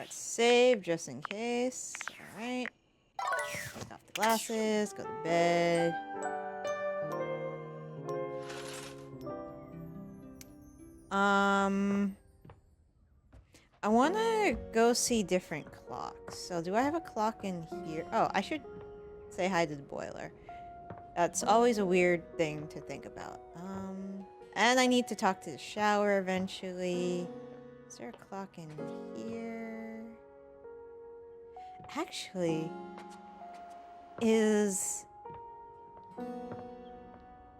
Let's save just in case. Alright. Take off the glasses, go to bed. I want to go see different clocks. So do I have a clock in here? Oh, I should say hi to the boiler. That's always a weird thing to think about. And I need to talk to the shower eventually. Is there a clock in here? Actually, is...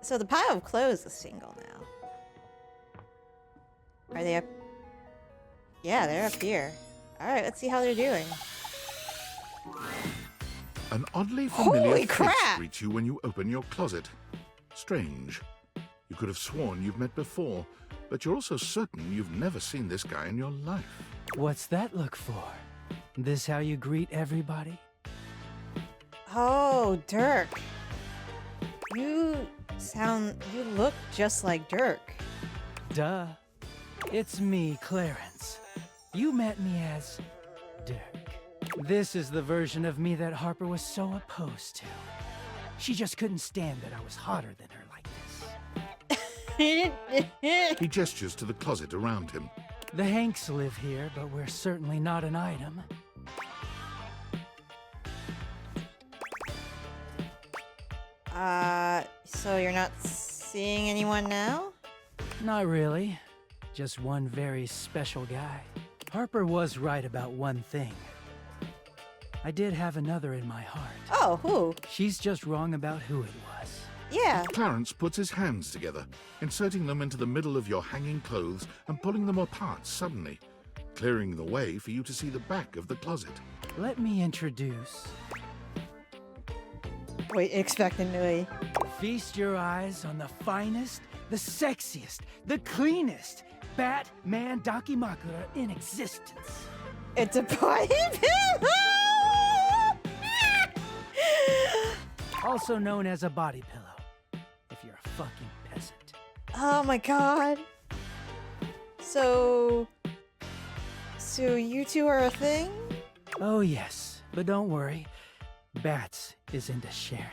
So the pile of clothes is single now. Are they up? Yeah, they're up here. Alright, let's see how they're doing. An oddly familiar Holy face crap! greets you when you open your closet. Strange. You could have sworn you've met before, but you're also certain you've never seen this guy in your life. What's that look for? This how you greet everybody? Oh, Dirk. You look just like Dirk. Duh. It's me, Clarence. You met me as Dirk. This is the version of me that Harper was so opposed to. She just couldn't stand that I was hotter than her like this. He gestures to the closet around him. The Hanks live here, but we're certainly not an item. So you're not seeing anyone now? Not really. Just one very special guy. Harper was right about one thing. I did have another in my heart. Oh, who? She's just wrong about who it was. Yeah. Clarence puts his hands together, inserting them into the middle of your hanging clothes and pulling them apart suddenly, clearing the way for you to see the back of the closet. Let me introduce... Wait, expectantly. Feast your eyes on the finest, the sexiest, the cleanest Batman Dakimakura in existence. It's a body pillow! Also known as a body pillow, if you're a fucking peasant. Oh my god. So you two are a thing? Oh yes, but don't worry. Bats is into sharing.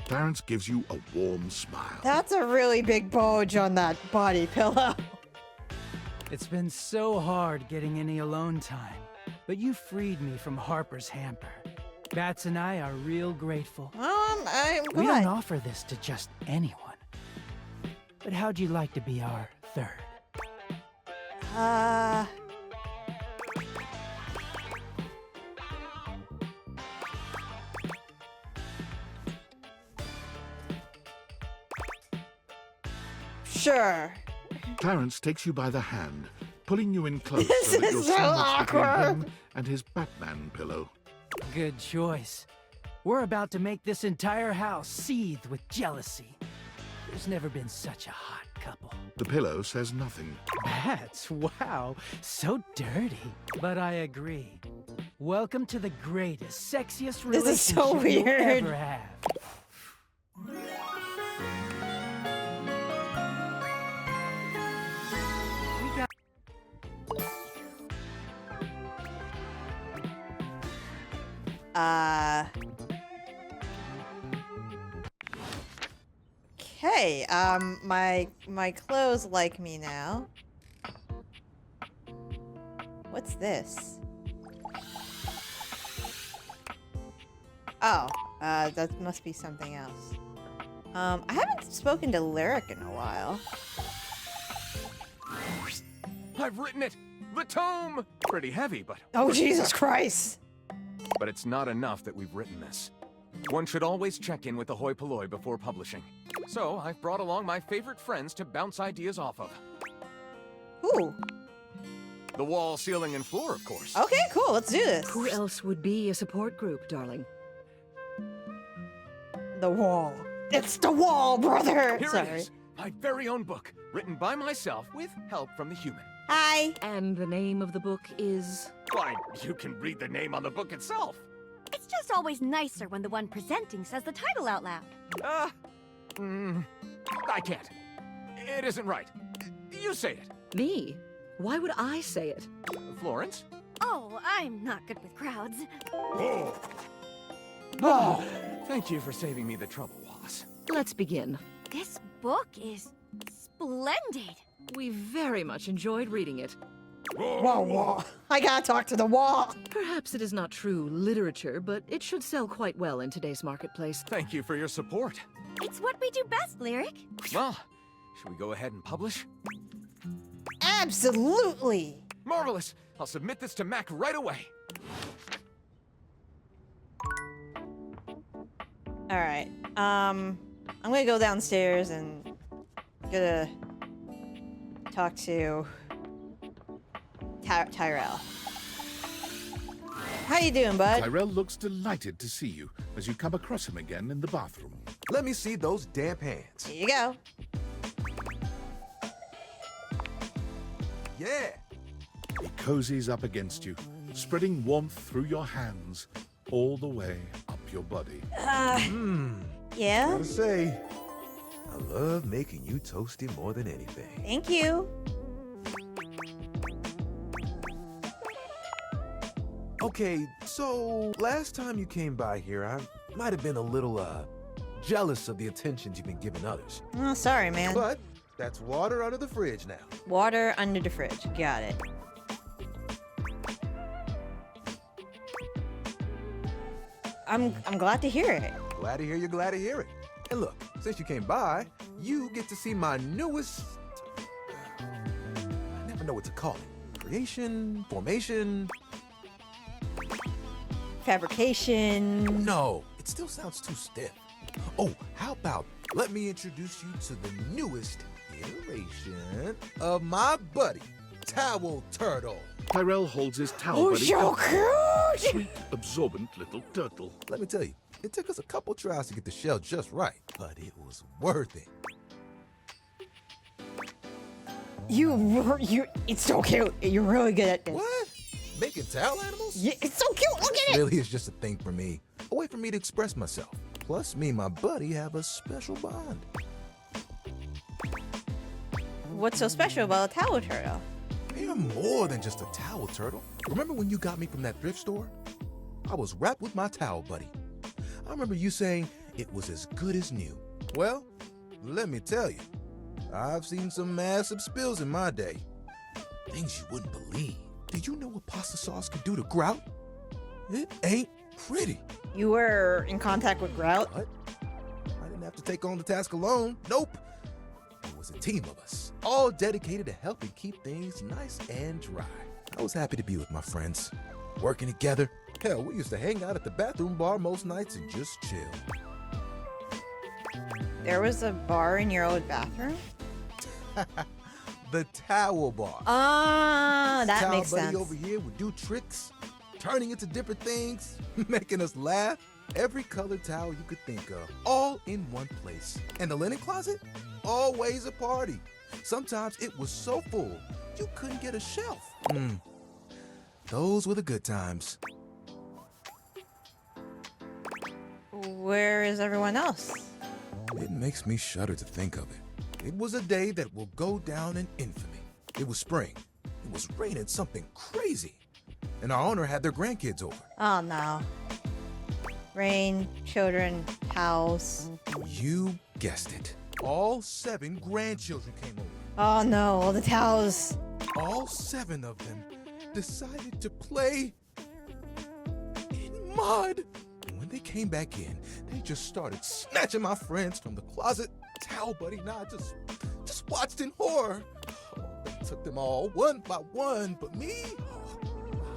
Clarence gives you a warm smile. That's a really big bulge on that body pillow. It's been so hard getting any alone time, but you freed me from Harper's hamper. Bats and I are real grateful. I'm We don't glad. offer this to just anyone. But how'd you like to be our third? Sure. Clarence takes you by the hand, pulling you in close This so that is you're so sandwiched between awkward. him and his Batman pillow. Good choice. We're about to make this entire house seethe with jealousy. There's never been such a hot couple. The pillow says nothing. Bats, wow, so dirty. But I agree. Welcome to the greatest, sexiest This is so relationship you'll weird. ever have. We got Okay, my clothes like me now. What's this? Oh, that must be something else. I haven't spoken to Lyric in a while. I've written it! The tome! Pretty heavy, but... Oh, Jesus Christ! But it's not enough that we've written this. One should always check in with the hoi polloi before publishing. So, I've brought along my favorite friends to bounce ideas off of. Ooh. The wall, ceiling, and floor, of course. Okay, cool, let's do this. Who else would be a support group, darling? The wall. It's the wall, brother! Here Sorry. it is! My very own book, written by myself with help from the human. Hi! And the name of the book is... Why, you can read the name on the book itself. It's just always nicer when the one presenting says the title out loud. I can't. It isn't right. You say it. Me. Why would I say it? Florence? Oh, I'm not good with crowds. Oh, thank you for saving me the trouble, Wallace. Let's begin. This book is splendid. We very much enjoyed reading it. Whoa, whoa. I gotta talk to the wall. Perhaps it is not true literature, but it should sell quite well in today's marketplace. Thank you for your support. It's what we do best, Lyric. Well, should we go ahead and publish? Absolutely. Marvelous! I'll submit this to Mac right away. All right. I'm gonna go downstairs and gonna talk to Tyrell. How you doing, bud? Tyrell looks delighted to see you as you come across him again in the bathroom. Let me see those damp hands. Here you go. Yeah. He cozies up against you, spreading warmth through your hands all the way up your body. Yeah? Gotta say, I love making you toasty more than anything. Thank you. Okay, so last time you came by here, I might have been a little, jealous of the attentions you've been giving others. Oh, sorry, man. But that's water under the fridge now. Water under the fridge. Got it. I'm glad to hear it. Glad to hear you're glad to hear it. And look, since you came by, you get to see my newest... I never know what to call it. Creation? Formation? Fabrication. No, it still sounds too stiff. Oh, how about let me introduce you to the newest iteration of my buddy, Towel Turtle. Tyrell holds his towel Oh, buddy so up. cute! Sweet, absorbent little turtle. Let me tell you, it took us a couple tries to get the shell just right, but it was worth it. It's so cute. You're really good at this. What? Making towel animals? Yeah, it's so cute. Look at it. Really is just a thing for me. A way for me to express myself. Plus, me and my buddy have a special bond. What's so special about a towel turtle? You're more than just a towel turtle. Remember when you got me from that thrift store? I was wrapped with my towel buddy. I remember you saying it was as good as new. Well, let me tell you, I've seen some massive spills in my day. Things you wouldn't believe. Did you know what pasta sauce can do to grout? It ain't pretty. You were in contact with grout? But I didn't have to take on the task alone. Nope. It was a team of us, all dedicated to helping keep things nice and dry. I was happy to be with my friends, working together. Hell, we used to hang out at the bathroom bar most nights and just chill. There was a bar in your old bathroom? The towel bar. Ah, that Towel makes buddy sense. over here would do tricks, turning into different things, making us laugh. Every colored towel you could think of, all in one place. And the linen closet? Always a party. Sometimes it was so full, you couldn't get a shelf. Those were the good times. Where is everyone else? It makes me shudder to think of it. It was a day that will go down in infamy. It was spring. It was raining something crazy. And our owner had their grandkids over. Oh no. Rain, children, house. You guessed it. All 7 grandchildren came over. Oh no, all the towels. All 7 of them decided to play in mud. And when they came back in, they just started snatching my friends from the closet. Towel buddy and I just watched in horror. Oh, they took them all one by one, but me,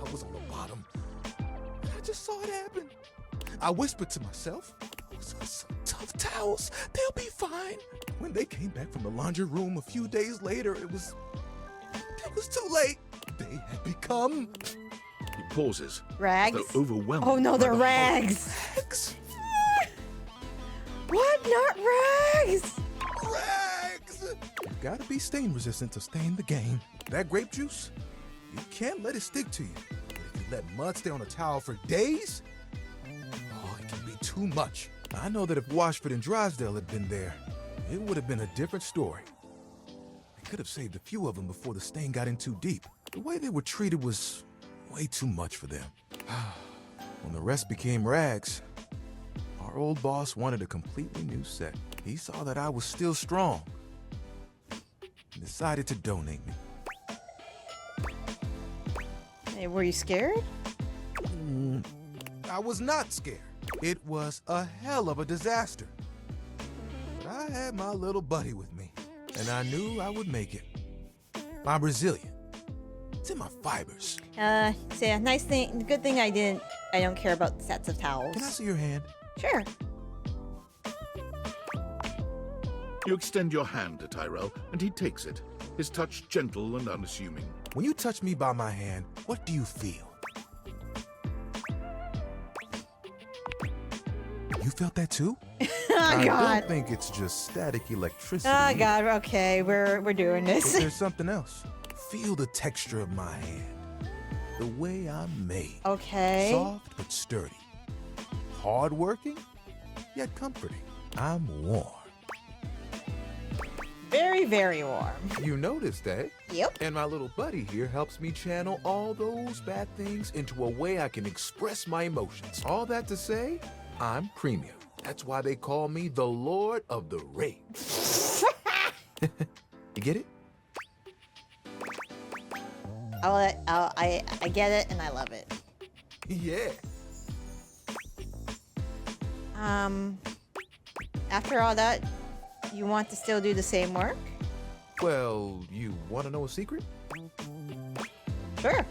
I was on the bottom. And I just saw it happen. I whispered to myself, those are some tough towels. They'll be fine. When they came back from the laundry room a few days later, it was too late. They had become He pauses, Rags? though overwhelmed. Oh no, by they're the horror. rags. rags. What? Not rags? Rags! You gotta be stain resistant to stay in the game. That grape juice, you can't let it stick to you. But if you let mud stay on a towel for days, oh, it can be too much. I know that if Washford and Drysdale had been there, it would have been a different story. They could have saved a few of them before the stain got in too deep. The way they were treated was way too much for them. When the rest became rags, our old boss wanted a completely new set. He saw that I was still strong and decided to donate me. Hey, were you scared? I was not scared. It was a hell of a disaster. But I had my little buddy with me, and I knew I would make it. I'm resilient. It's in my fibers. So yeah, nice thing. Good thing I don't care about sets of towels. Can I see your hand? Sure. You extend your hand to Tyrell, and he takes it, his touch gentle and unassuming. When you touch me by my hand, what do you feel? You felt that too? Oh I God. don't think it's just static electricity. Oh God. Okay, we're doing But this. there's something else. Feel the texture of my hand. The way I'm made. Okay. Soft but sturdy. Hard-working, yet comforting. I'm warm. Very, very warm. You noticed, eh? Yep. And my little buddy here helps me channel all those bad things into a way I can express my emotions. All that to say, I'm premium. That's why they call me the Lord of the Rings. You get it? I get it and I love it. Yeah. After all that, you want to still do the same work? Well, you want to know a secret? Sure.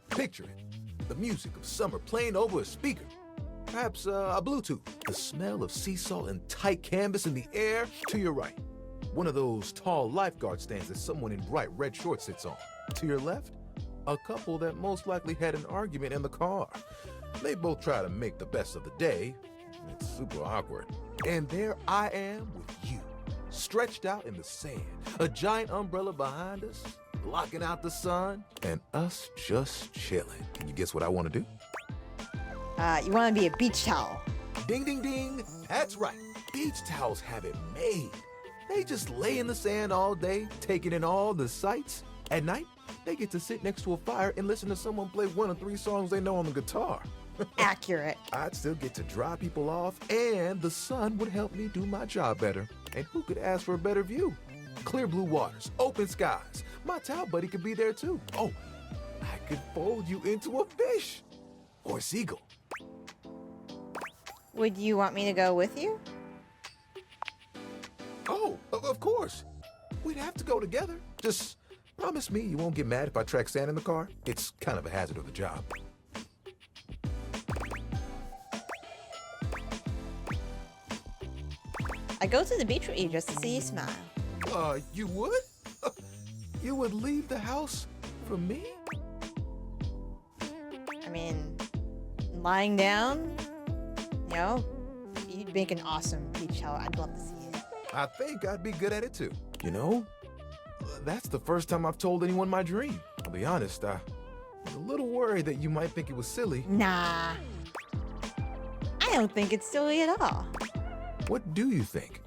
Picture it. The music of summer playing over a speaker. Perhaps a Bluetooth. The smell of sea salt and tight canvas in the air to your right. One of those tall lifeguard stands that someone in bright red shorts sits on. To your left, a couple that most likely had an argument in the car. They both try to make the best of the day. It's super awkward. And there I am with you, stretched out in the sand, a giant umbrella behind us, blocking out the sun, and us just chilling. Can you guess what I want to do? You want to be a beach towel. Ding, ding, ding. That's right. Beach towels have it made. They just lay in the sand all day, taking in all the sights. At night, they get to sit next to a fire and listen to someone play one of 3 songs they know on the guitar. Accurate. I'd still get to dry people off, and the sun would help me do my job better. And who could ask for a better view? Clear blue waters, open skies. My towel buddy could be there too. Oh, I could fold you into a fish or a seagull. Would you want me to go with you? Oh, of course. We'd have to go together. Just promise me you won't get mad if I track sand in the car. It's kind of a hazard of the job. I go to the beach with you just to see you smile. You would? You would leave the house for me? I mean, lying down, you know, you'd make an awesome beach towel. I'd love to see it. I think I'd be good at it too. You know, that's the first time I've told anyone my dream. I'll be honest, I was a little worried that you might think it was silly. Nah. I don't think it's silly at all. What do you think?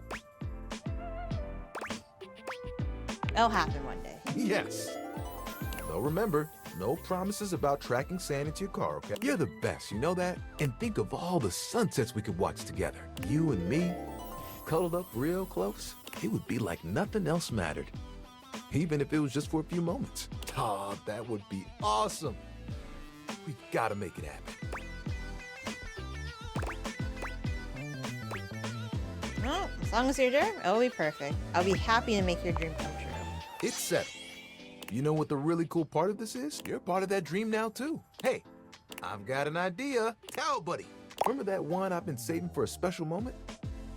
It'll happen one day. Yes. Though remember, no promises about tracking sand into your car, okay? You're the best, you know that? And think of all the sunsets we could watch together. You and me, cuddled up real close. It would be like nothing else mattered. Even if it was just for a few moments. Oh, that would be awesome. We gotta make it happen. Well, as long as you're there, it'll be perfect. I'll be happy to make your dream come true. It's settled. You know what the really cool part of this is? You're part of that dream now, too. Hey, I've got an idea. Towel buddy. Remember that one I've been saving for a special moment?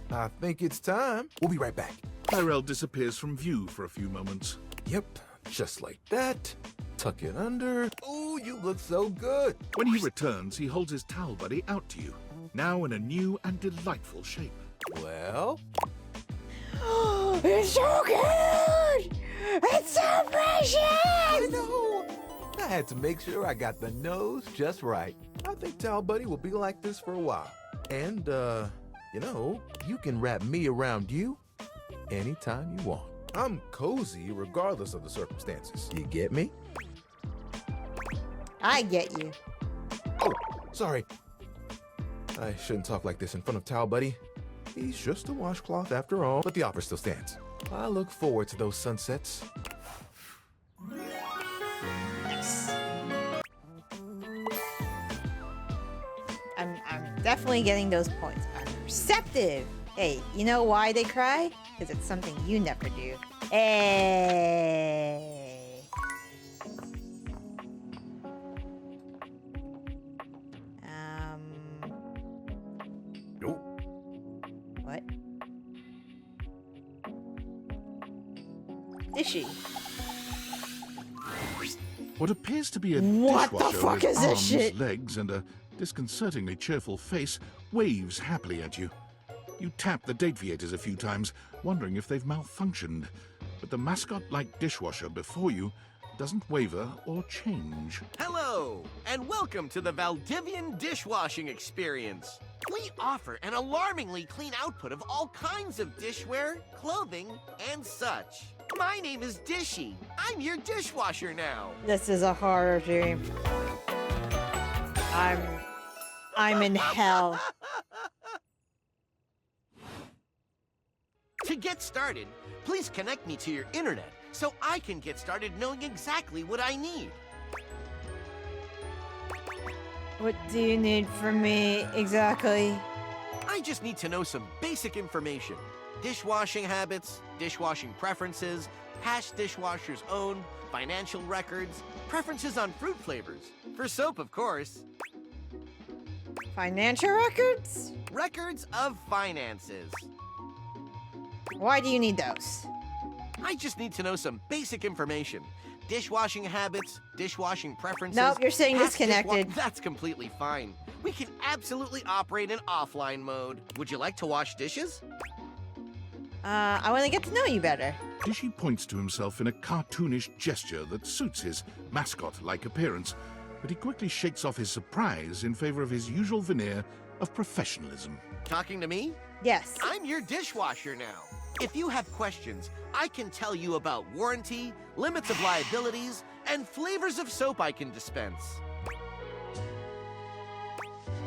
I think it's time. We'll be right back. Tyrell disappears from view for a few moments. Yep, just like that. Tuck it under. Ooh, you look so good. When he returns, he holds his towel buddy out to you, now in a new and delightful shape. Well, It's so good! It's so precious! I know. I had to make sure I got the nose just right. I think Towel Buddy will be like this for a while. And, you know, you can wrap me around you anytime you want. I'm cozy regardless of the circumstances. You get me? I get you. Oh, sorry. I shouldn't talk like this in front of Tao, buddy. He's just a washcloth after all, but the offer still stands. I look forward to those sunsets. Nice. I'm definitely getting those points. I'm receptive. Hey, you know why they cry? Because it's something you never do. Hey. Nope. What? Dishy. What appears to be a What the dishwasher fuck with is this arms, shit? legs, and a disconcertingly cheerful face waves happily at you. You tap the Dateviators a few times, wondering if they've malfunctioned. But the mascot-like dishwasher before you doesn't waver or change. Hello, and welcome to the Valdivian dishwashing experience. We offer an alarmingly clean output of all kinds of dishware, clothing, and such. My name is Dishy. I'm your dishwasher now. This is a horror dream. I'm in hell. To get started, please connect me to your internet so I can get started knowing exactly what I need. What do you need from me exactly? I just need to know some basic information. Dishwashing habits, dishwashing preferences, past dishwashers owned, financial records, preferences on fruit flavors. For soap, of course. Financial records? Records of finances. Why do you need those? I just need to know some basic information. Dishwashing habits, dishwashing preferences. Nope, you're saying past disconnected. That's completely fine. We can absolutely operate in offline mode. Would you like to wash dishes? I want to get to know you better. Dishy points to himself in a cartoonish gesture that suits his mascot-like appearance, but he quickly shakes off his surprise in favor of his usual veneer of professionalism. Talking to me? Yes. I'm your dishwasher now. If you have questions, I can tell you about warranty, limits of liabilities, and flavors of soap I can dispense.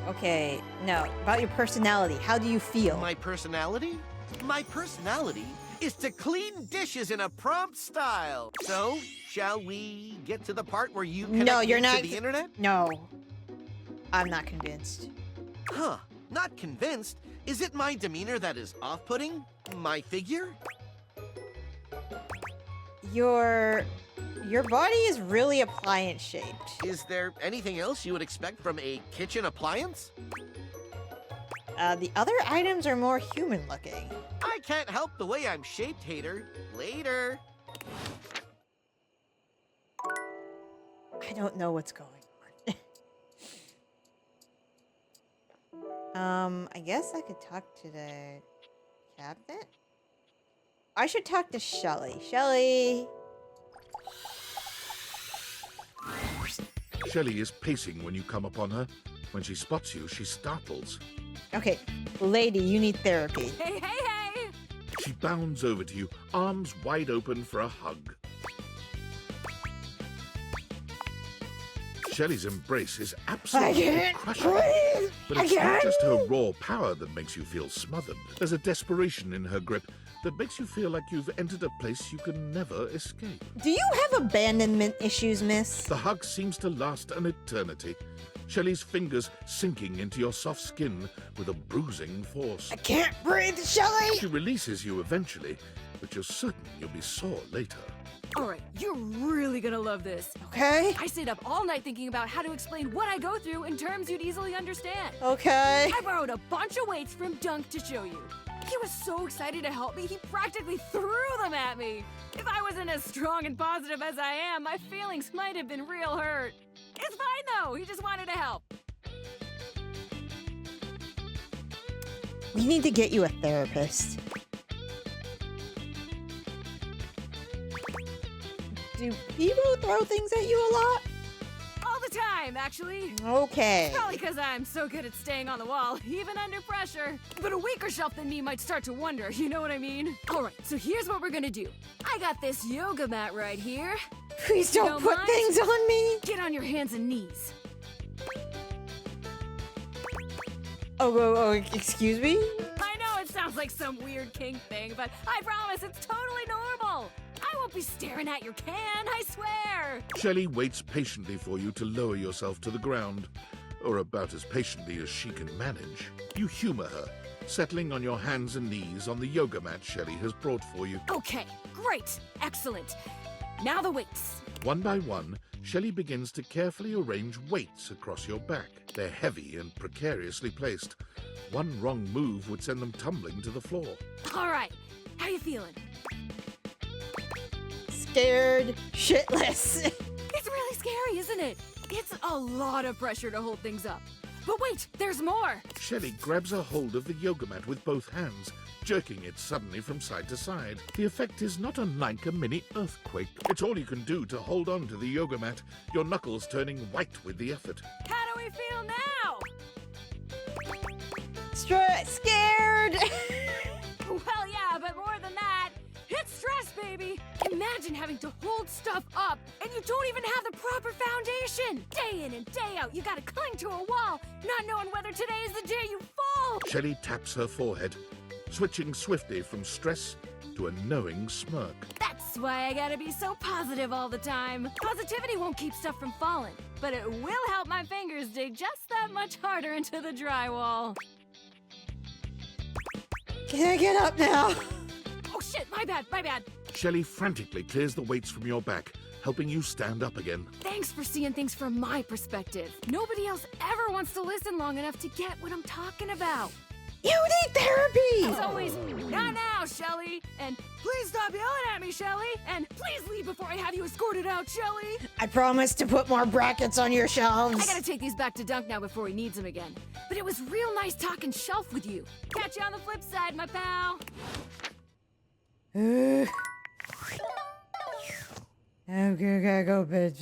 Okay, no. About your personality. How do you feel? My personality? My personality is to clean dishes in a prompt style. So, shall we get to the part where you connect No, me you're not. to the internet? No. I'm not convinced. Huh, not convinced? Is it my demeanor that is off-putting? My figure? Your body is really appliance shaped. Is there anything else you would expect from a kitchen appliance? The other items are more human looking. I can't help the way I'm shaped, hater. Later. I don't know what's going on. I guess I could talk to the cabinet? I should talk to Shelly. Shelly! Shelley is pacing when you come upon her. When she spots you, she startles. Okay, lady, you need therapy. Hey, hey, hey! She bounds over to you, arms wide open for a hug. Shelley's embrace is I absolutely can't crushing. breathe! But I it's not can't! just her raw power that makes you feel smothered. There's a desperation in her grip that makes you feel like you've entered a place you can never escape. Do you have abandonment issues, miss? The hug seems to last an eternity. Shelley's fingers sinking into your soft skin with a bruising force. I can't breathe, Shelly! She releases you eventually, but you're certain you'll be sore later. All right, you're really gonna love this. Okay? I stayed up all night thinking about how to explain what I go through in terms you'd easily understand. Okay. I borrowed a bunch of weights from Dunk to show you. He was so excited to help me, he practically threw them at me. If I wasn't as strong and positive as I am, my feelings might have been real hurt. It's fine though, he just wanted to help. We need to get you a therapist. Do people throw things at you a lot? All the time, actually. Okay. Probably because I'm so good at staying on the wall, even under pressure. But a weaker shelf than me might start to wonder, you know what I mean? Alright, so here's what we're gonna do. I got this yoga mat right here. Please don't Don't put mind? things on me. Get on your hands and knees. Oh, excuse me? I know it sounds like some weird kink thing, but I promise it's totally normal. I won't be staring at your can, I swear. Shelley waits patiently for you to lower yourself to the ground, or about as patiently as she can manage. You humor her, settling on your hands and knees on the yoga mat Shelley has brought for you. Okay, great, excellent. Now the weights. One by one, Shelley begins to carefully arrange weights across your back. They're heavy and precariously placed. One wrong move would send them tumbling to the floor. All right, how you feeling? Scared shitless. It's really scary, isn't it? It's a lot of pressure to hold things up. But wait, there's more. Shelley grabs a hold of the yoga mat with both hands, jerking it suddenly from side to side. The effect is not unlike a mini earthquake. It's all you can do to hold on to the yoga mat, your knuckles turning white with the effort. How do we feel now? Scared. Well, yeah, but more than that, it's stress, baby. Imagine having to hold stuff up and you don't even have the proper foundation. Day in and day out, you gotta cling to a wall, not knowing whether today is the day you fall. Shelley taps her forehead, switching swiftly from stress to a knowing smirk. That's why I gotta be so positive all the time. Positivity won't keep stuff from falling, but it will help my fingers dig just that much harder into the drywall. Can I get up now? Oh shit, my bad, my bad. Shelley frantically clears the weights from your back, helping you stand up again. Thanks for seeing things from my perspective. Nobody else ever wants to listen long enough to get what I'm talking about. You need therapy. It's always, not now, Shelly, and please stop yelling at me, Shelly, and please leave before I have you escorted out, Shelly. I promise to put more brackets on your shelves. I gotta take these back to Dunk now before he needs them again. But it was real nice talking shelf with you. Catch you on the flip side, my pal. Okay, gotta go bed.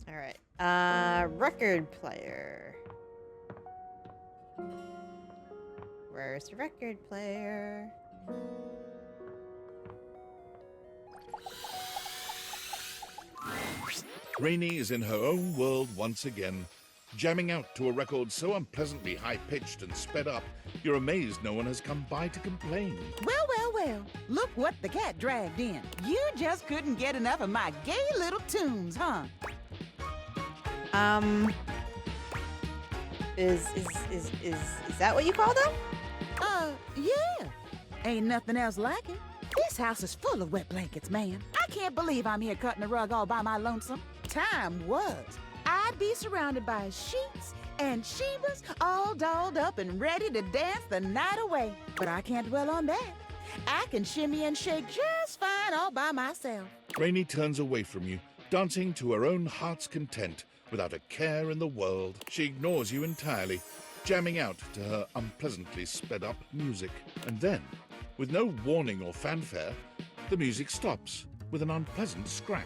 All right. Record player. Where's the record player? Rainey is in her own world once again, jamming out to a record so unpleasantly high-pitched and sped up, you're amazed no one has come by to complain. Well, look what the cat dragged in. You just couldn't get enough of my gay little tunes, huh? Is that what you call them? Yeah. Ain't nothing else like it. This house is full of wet blankets, man. I can't believe I'm here cutting the rug all by my lonesome. Time was. I'd be surrounded by sheets and Shebas all dolled up and ready to dance the night away. But I can't dwell on that. I can shimmy and shake just fine all by myself. Rainey turns away from you, dancing to her own heart's content, without a care in the world. She ignores you entirely, jamming out to her unpleasantly sped-up music. And then, with no warning or fanfare, the music stops with an unpleasant scratch.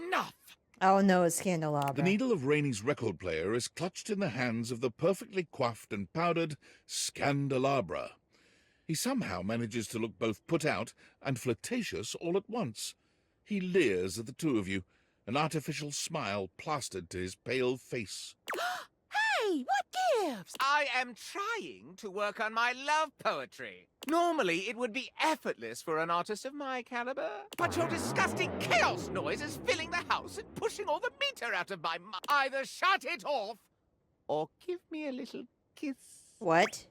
Enough! Oh no, it's candelabra. The needle of Rainey's record player is clutched in the hands of the perfectly coiffed and powdered Scandelabra. He somehow manages to look both put out and flirtatious all at once. He leers at the two of you, an artificial smile plastered to his pale face. Hey, what gives? I am trying to work on my love poetry. Normally, it would be effortless for an artist of my caliber. But your disgusting chaos noise is filling the house and pushing all the meter out of my mouth. Either shut it off, or give me a little kiss. What?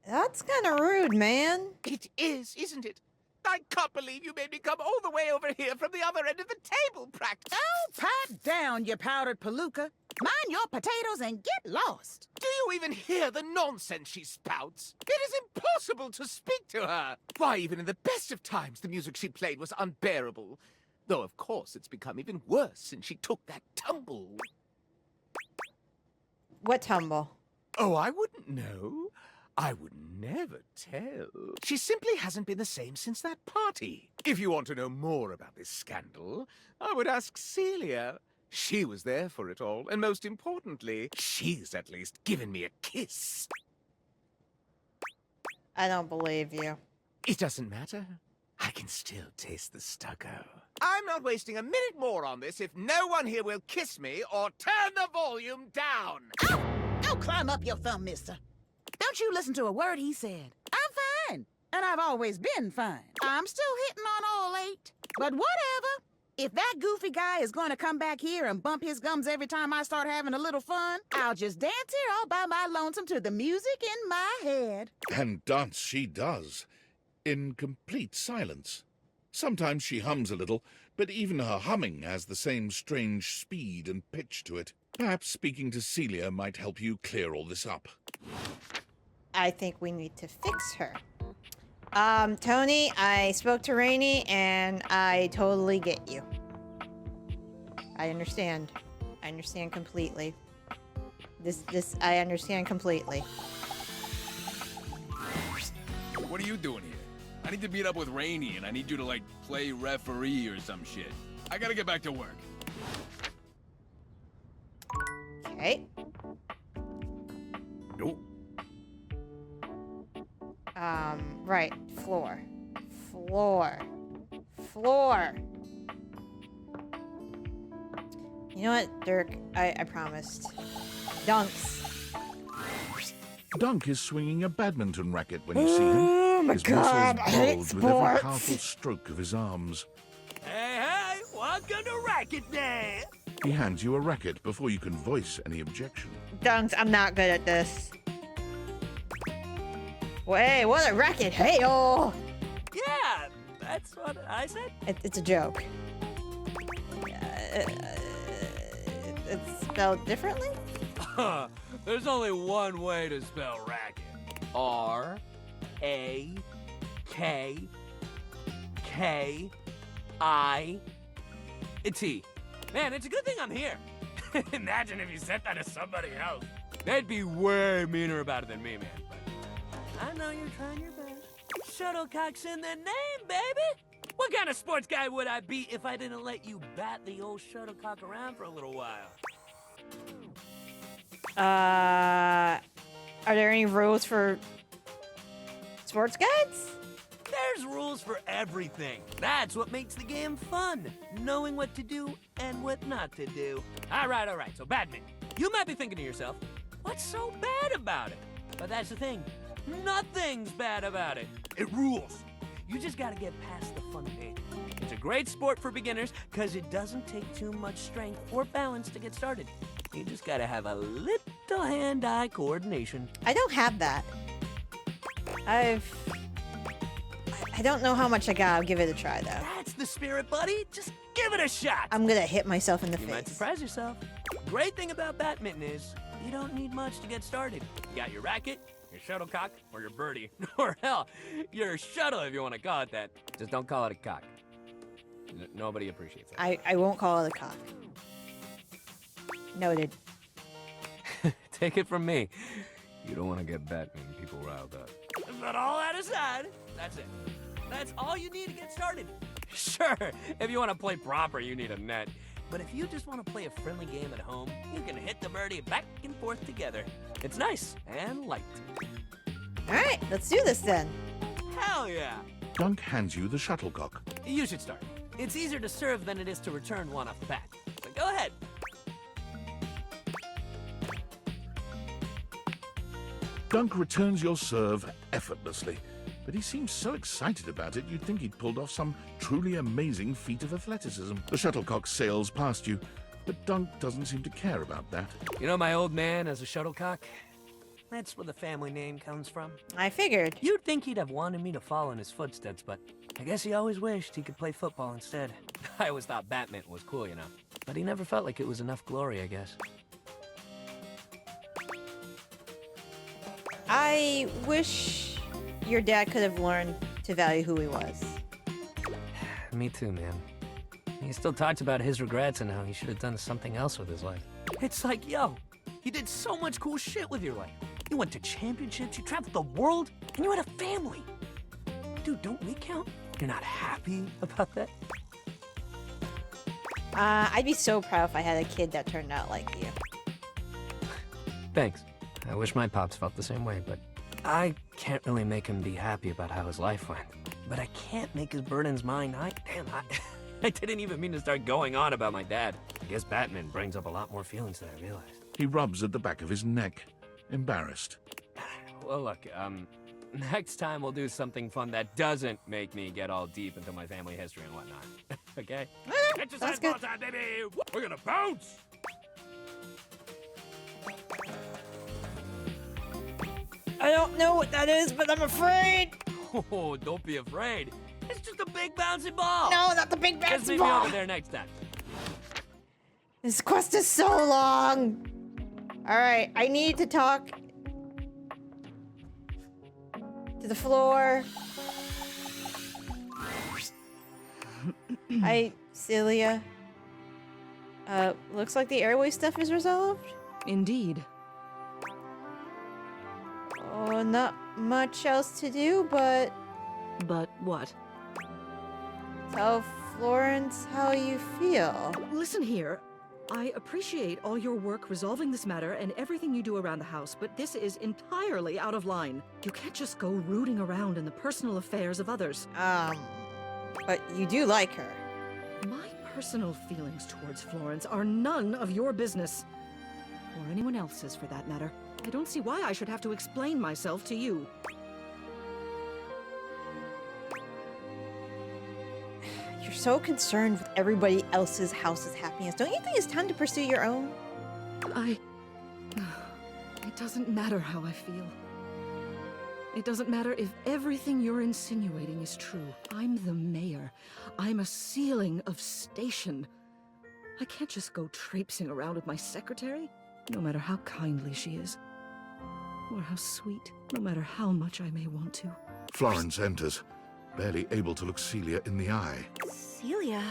That's kind of rude, man. It is, isn't it? I can't believe you made me come all the way over here from the other end of the table, practice. Oh, pipe down, you powdered palooka. Mind your potatoes and get lost. Do you even hear the nonsense she spouts? It is impossible to speak to her. Why, even in the best of times, the music she played was unbearable. Though, of course, it's become even worse since she took that tumble. What tumble? Oh, I wouldn't know. I would never tell. She simply hasn't been the same since that party. If you want to know more about this scandal, I would ask Celia. She was there for it all, and most importantly, she's at least given me a kiss. I don't believe you. It doesn't matter. I can still taste the stucco. I'm not wasting a minute more on this if no one here will kiss me or turn the volume down. Oh, don't climb up your thumb, mister. Don't you listen to a word he said. I'm fine, and I've always been fine. I'm still hitting on all 8. But whatever. If that goofy guy is going to come back here and bump his gums every time I start having a little fun, I'll just dance here all by my lonesome to the music in my head. And dance she does, in complete silence. Sometimes she hums a little, but even her humming has the same strange speed and pitch to it. Perhaps speaking to Celia might help you clear all this up. I think we need to fix her. Tony, I spoke to Rainey, and I totally get you. I understand. I understand completely. I understand completely. What are you doing here? I need to meet up with Rainey, and I need you to, like, play referee or some shit. I gotta get back to work. Okay. Nope. Right. Floor. Floor. Floor. You know what, Dirk? I promised. Dunks. Dunk is swinging a badminton racket when you see him. Oh my his God, I muscles hate bulge with every sports. powerful stroke of his arms. Hey, welcome to Racket Day. He hands you a racket before you can voice any objection. Dunks, I'm not good at this. Hey, what a racket! Hey-oh! Yeah, that's what I said. It's a joke. It's spelled differently? There's only one way to spell racket. R-A-K-K-I-T. Man, it's a good thing I'm here. Imagine if you said that to somebody else. They'd be way meaner about it than me, man. But I know you're trying your best. Shuttlecock's in the name, baby. What kind of sports guy would I be if I didn't let you bat the old shuttlecock around for a little while? Are there any rules for sports guides? There's rules for everything. That's what makes the game fun. Knowing what to do and what not to do. All right. So badminton. You might be thinking to yourself, what's so bad about it? But that's the thing. Nothing's bad about it. It rules. You just gotta get past the fun pain. It's a great sport for beginners because it doesn't take too much strength or balance to get started. You just gotta have a little hand-eye coordination. I don't have that. I don't know how much I got. I'll give it a try, though. That's the spirit, buddy. Just give it a shot. I'm gonna hit myself in the You face. might surprise yourself. Great thing about badminton is you don't need much to get started. You got your racket, your shuttlecock, or your birdie. Or hell, your shuttle if you want to call it that. Just don't call it a cock. Nobody appreciates it. I won't call it a cock. Noted. Take it from me. You don't want to get badminton people riled up. But all that aside, that's it. That's all you need to get started. Sure, if you want to play proper, you need a net. But if you just want to play a friendly game at home, you can hit the birdie back and forth together. It's nice and light. All right, let's do this then. Hell yeah! Dunk hands you the shuttlecock. You should start. It's easier to serve than it is to return one off the bat. So go ahead. Dunk returns your serve effortlessly, but he seems so excited about it you'd think he'd pulled off some truly amazing feat of athleticism. The shuttlecock sails past you, but Dunk doesn't seem to care about that. You know my old man as a shuttlecock? That's where the family name comes from. I figured. You'd think he'd have wanted me to follow in his footsteps, but I guess he always wished he could play football instead. I always thought badminton was cool, you know. But he never felt like it was enough glory, I guess. I wish your dad could have learned to value who he was. Me too, man. He still talks about his regrets and how he should have done something else with his life. It's like, yo, you did so much cool shit with your life. You went to championships, you traveled the world, and you had a family. Dude, don't we count? You're not happy about that? I'd be so proud if I had a kid that turned out like you. Thanks. I wish my pops felt the same way, but I can't really make him be happy about how his life went. But I can't make his burdens mine. I didn't even mean to start going on about my dad. I guess Batman brings up a lot more feelings than I realized. He rubs at the back of his neck, embarrassed. Well, look, next time we'll do something fun that doesn't make me get all deep into my family history and whatnot. Okay? That's good. Time, baby! We're gonna bounce! I don't know what that is, but I'm afraid. Oh, don't be afraid. It's just a big bouncy ball. No, not the big Just bouncy meet me ball. over there next time. This quest is so long. All right, I need to talk to the floor. Hi, Celia. Looks like the airway stuff is resolved. Indeed. Oh, not much else to do, but But what? tell Florence how you feel. Listen here. I appreciate all your work resolving this matter and everything you do around the house, but this is entirely out of line. You can't just go rooting around in the personal affairs of others. But you do like her. My personal feelings towards Florence are none of your business. Or anyone else's, for that matter. I don't see why I should have to explain myself to you. You're so concerned with everybody else's house's happiness. Don't you think it's time to pursue your own? It doesn't matter how I feel. It doesn't matter if everything you're insinuating is true. I'm the mayor. I'm a ceiling of station. I can't just go traipsing around with my secretary, no matter how kindly she is. Or how sweet, no matter how much I may want to. Florence enters, barely able to look Celia in the eye. Celia?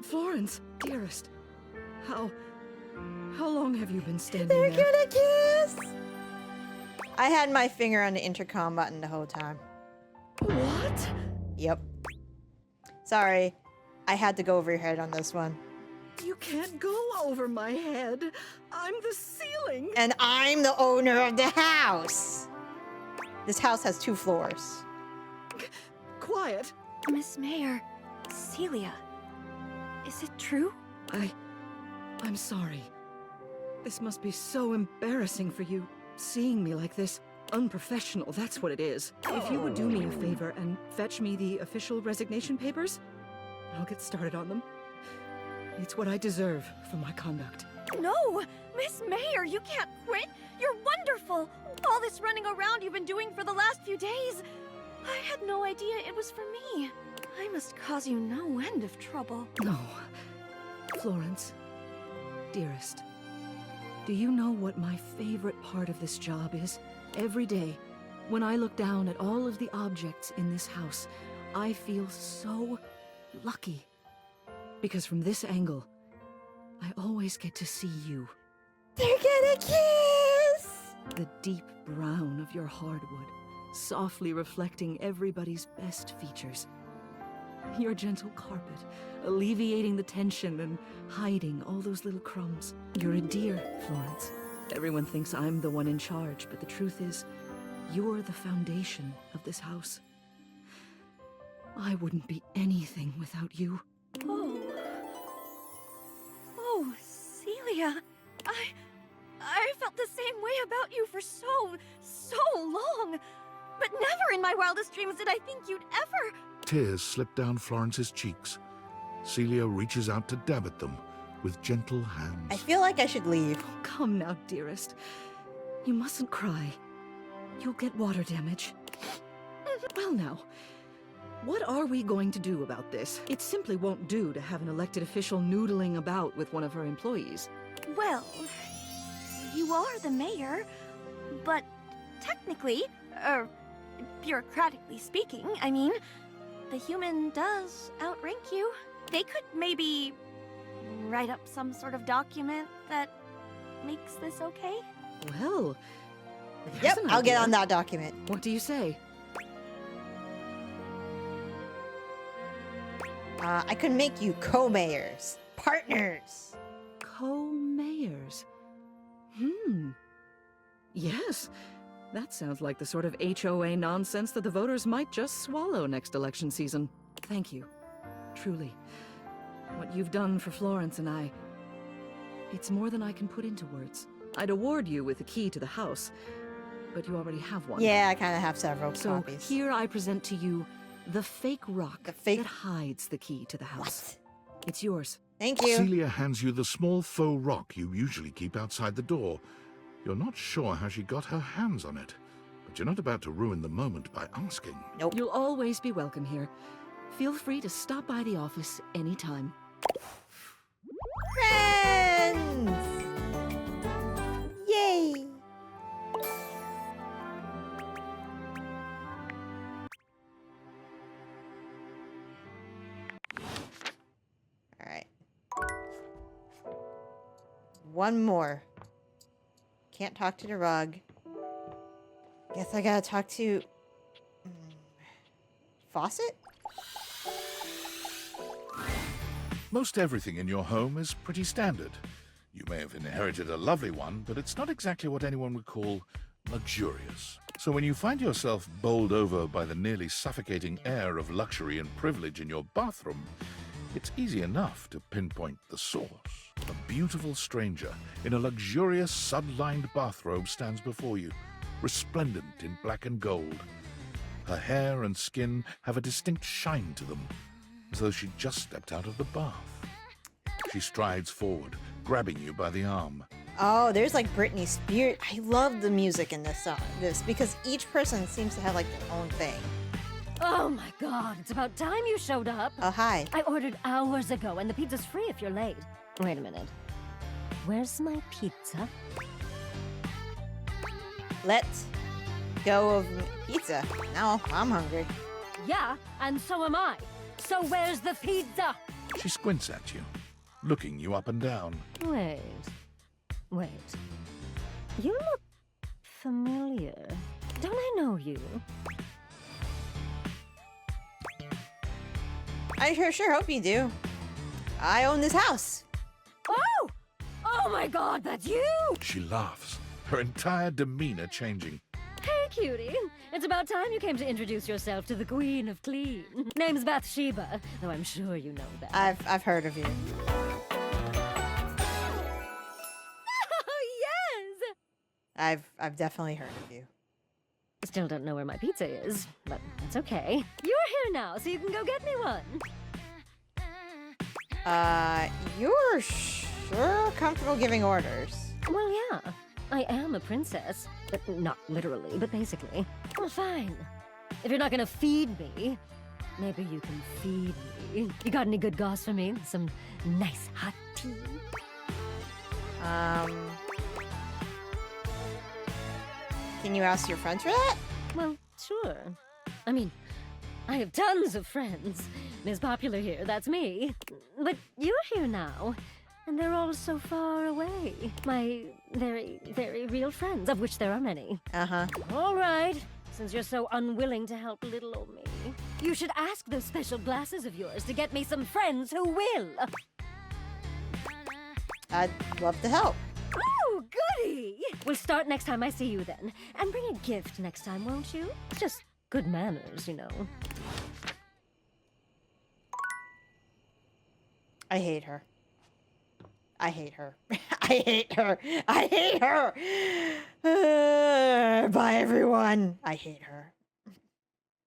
Florence, dearest. How long have you been standing They're there? gonna kiss! I had my finger on the intercom button the whole time. What? Yep. Sorry. I had to go over your head on this one. You can't go over my head. I'm the ceiling. And I'm the owner of the house! This house has 2 floors. Quiet. Miss Mayor, Celia, is it true? I'm sorry. This must be so embarrassing for you, seeing me like this. Unprofessional, that's what it is. If you would do me a favor and fetch me the official resignation papers, I'll get started on them. It's what I deserve for my conduct. No! Miss Mayor, you can't quit! You're wonderful! All this running around you've been doing for the last few days! I had no idea it was for me. I must cause you no end of trouble. No. Florence, dearest, do you know what my favorite part of this job is? Every day, when I look down at all of the objects in this house, I feel so lucky. Because from this angle, I always get to see you. They're gonna kiss! The deep brown of your hardwood, softly reflecting everybody's best features. Your gentle carpet, alleviating the tension and hiding all those little crumbs. You're a dear, Florence. Everyone thinks I'm the one in charge, but the truth is, you're the foundation of this house. I wouldn't be anything without you. Oh, Celia, I felt the same way about you for so long. But never in my wildest dreams did I think you'd ever... Tears slip down Florence's cheeks. Celia reaches out to dab at them with gentle hands. I feel like I should leave. Oh, come now, dearest. You mustn't cry. You'll get water damage. Well now, what are we going to do about this? It simply won't do to have an elected official noodling about with one of her employees. Well, you are the mayor, but technically, or bureaucratically speaking, I mean, the human does outrank you. They could maybe write up some sort of document that makes this okay? Well, Yep, there's an I'll get idea. on that document. What do you say? I could make you co-mayors, partners. Co-mayors. Yes, that sounds like the sort of HOA nonsense that the voters might just swallow next election season. Thank you. Truly. What you've done for Florence and I, it's more than I can put into words. I'd award you with the key to the house, but you already have one. Yeah, I kind of have several So copies. here I present to you the fake rock The fake- that hides the key to the house. What? It's yours. Thank you. Celia hands you the small faux rock you usually keep outside the door. You're not sure how she got her hands on it, but you're not about to ruin the moment by asking. Nope. You'll always be welcome here. Feel free to stop by the office anytime. Friends! Yay! Alright. One more. Can't talk to the rug. Guess I gotta talk to... Faucet? Most everything in your home is pretty standard. You may have inherited a lovely one, but it's not exactly what anyone would call luxurious. So when you find yourself bowled over by the nearly suffocating air of luxury and privilege in your bathroom, it's easy enough to pinpoint the source. A beautiful stranger in a luxurious sun-lined bathrobe stands before you, resplendent in black and gold. Her hair and skin have a distinct shine to them, as though she'd just stepped out of the bath. She strides forward, grabbing you by the arm. Oh, there's like Britney Spears. I love the music in this song, because each person seems to have like their own thing. Oh my god, it's about time you showed up. Oh, hi. I ordered hours ago, and the pizza's free if you're late. Wait a minute. Where's my pizza? Let go of pizza. Now I'm hungry. Yeah, and so am I. So where's the pizza? She squints at you, looking you up and down. Wait. You look familiar. Don't I know you? I sure hope you do. I own this house. Oh! Oh my god, that's you! She laughs, her entire demeanor changing. Hey, cutie. It's about time you came to introduce yourself to the Queen of Clean. Name's Bathsheba, though I'm sure you know that. I've heard of you. Oh, yes! I've definitely heard of you. Still don't know where my pizza is, but that's okay. You're here now, so you can go get me one. You're sure comfortable giving orders. Well, yeah. I am a princess. But not literally, but basically. Well, fine. If you're not gonna feed me, maybe you can feed me. You got any good goss for me? Some nice hot tea? Can you ask your friends for that? Well, sure. I mean, I have tons of friends. Ms. Popular here, that's me. But you're here now, and they're all so far away. My very, very real friends, of which there are many. Uh-huh. All right, since you're so unwilling to help little old me, you should ask those special glasses of yours to get me some friends who will. I'd love to help. Oh, goody! We'll start next time I see you then. And bring a gift next time, won't you? It's just good manners, you know. I hate her. I hate her. I hate her. I hate her. Bye, everyone. I hate her.